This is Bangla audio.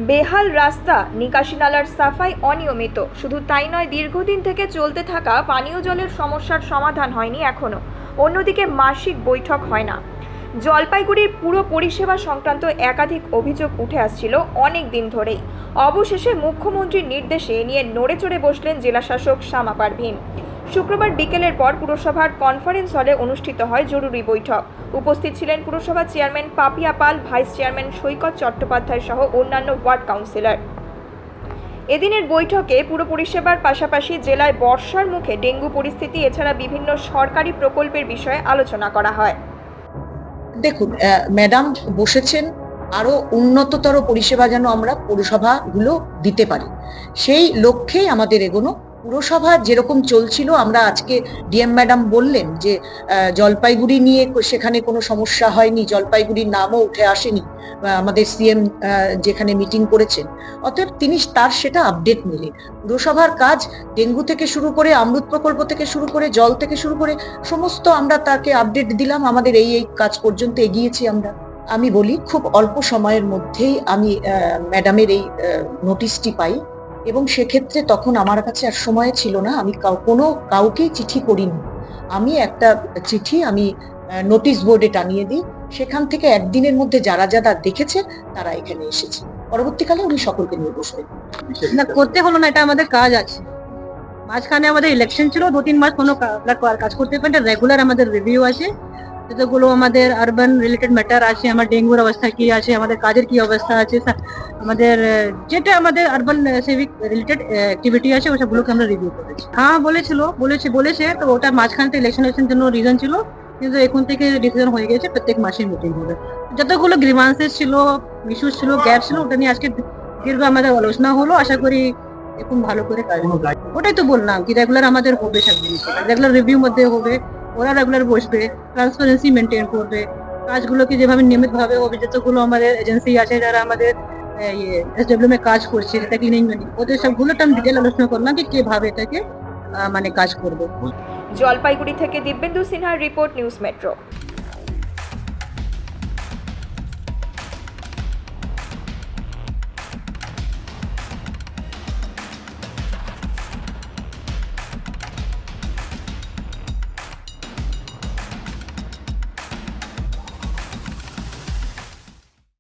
বেহাল রাস্তা, নিকাশি নালার সাফাই অনিয়মিত। শুধু তাই নয়, দীর্ঘদিন থেকে চলতে থাকা পানীয় জলের সমস্যার সমাধান হয়নি এখনও। অন্যদিকে মাসিক বৈঠক হয় না। জলপাইগুড়ির পুরো পরিষেবা সংক্রান্ত একাধিক অভিযোগ উঠে আসছিল অনেক দিন ধরেই। অবশেষে মুখ্যমন্ত্রীর নির্দেশে এ নিয়ে নড়েচড়ে বসলেন জেলাশাসক শামা পারভীন। শুক্রবার বিকেলের পর পুরসভার কনফারেন্স হলে অনুষ্ঠিত হয় জরুরি বৈঠক। উপস্থিত ছিলেন পুরসভার চেয়ারম্যান পাপিয়া পাল, ভাইস চেয়ারম্যান সৈকত চট্টোপাধ্যায় সহ অন্যান্য ওয়ার্ড কাউন্সিলর। এদিনের বৈঠকে পুরো পরিষেবার পাশাপাশি জেলায় বর্ষার মুখে ডেঙ্গু পরিস্থিতি এছাড়া বিভিন্ন সরকারি প্রকল্পের বিষয়ে আলোচনা করা হয়। দেখুন, ম্যাডাম বসেছেন আরো উন্নততর পরিষেবা যেন আমরা পুরসভাগুলো দিতে পারি, সেই লক্ষ্যেই আমাদের এগোনো। পুরসভা যেরকম চলছিল, আমরা আজকে ডিএম ম্যাডাম বললেন যে জলপাইগুড়ি নিয়ে সেখানে কোনো সমস্যা হয়নি, জলপাইগুড়ির নামও উঠে আসেনি। আমাদের সিএম যেখানে মিটিং করেছেন, অতএব তিনি তার সেটা আপডেট নিলেন। পুরসভার কাজ ডেঙ্গু থেকে শুরু করে, অমৃত প্রকল্প থেকে শুরু করে, জল থেকে শুরু করে সমস্ত আমরা তাকে আপডেট দিলাম। আমাদের এই কাজ পর্যন্ত এগিয়েছি আমরা। আমি বলি, খুব অল্প সময়ের মধ্যেই আমি ম্যাডামের এই নোটিশটি পাই, এবং সেক্ষেত্রে তখন আমার কাছে আর সময় ছিল না। আমি কোনো কাউকেই চিঠি করিনি। আমি একটা চিঠি নোটিশ বোর্ডে টানিয়ে দিই। সেখান থেকে একদিনের মধ্যে যারা যারা দেখেছে তারা এখানে এসেছে। পরবর্তীকালে উনি সকলকে নিয়ে বসবেন। না, করতে হলো না, এটা আমাদের কাজ আছে। মাঝখানে আমাদের ইলেকশন ছিল, 2-3 মাস কোনো কাজ করতে পারেন। রেগুলার আমাদের রিভিউ আছে, যতগুলো আমাদের আরবান রিলেটেড ম্যাটার আছে, আমার ডেঙ্গুর অবস্থা কি আছে, আমাদের কাজের কি অবস্থা আছে, আমাদের যেটা আমাদের আরবান সিভিক রিলেটেড অ্যাক্টিভিটি আছে, ওসবগুলোকে আমরা রিভিউ করেছি। হ্যাঁ, বলেছে তো ওটা মাঝখানে ইলেকশনের জন্য রিজন ছিল, কিন্তু এখন থেকে ডিসিশন হয়ে গেছে প্রত্যেক মাসে মিটিং হবে। যতগুলো গ্রিভান্সেস ছিল, ইস্যুস ছিল, গ্যাপ ছিল, ওটা নিয়ে আজকে দীর্ঘ আমাদের আলোচনা হলো। আশা করি এখন ভালো করে কাজ হবে। ওটাই তো বললাম কি রেগুলার আমাদের হবে, সব জিনিস রেগুলার রিভিউ মধ্যে হবে। ওরা রেগুলার বসবে, ট্রান্সপারেন্সি মেনটেন করবে, কাজগুলোকে যেভাবে নিয়মিত ভাবে হবে। যতগুলো আমাদের এজেন্সি আছে যারা আমাদের এসডব্লিউ এ কাজ করছে, যেটা ক্লিনিং, ওদের সবগুলো আমি ডিটেল আলোচনা করলাম কি কিভাবে এটাকে কাজ করবো। জলপাইগুড়ি থেকে দিব্যেন্দু সিনহার রিপোর্ট, নিউজ মেট্রো।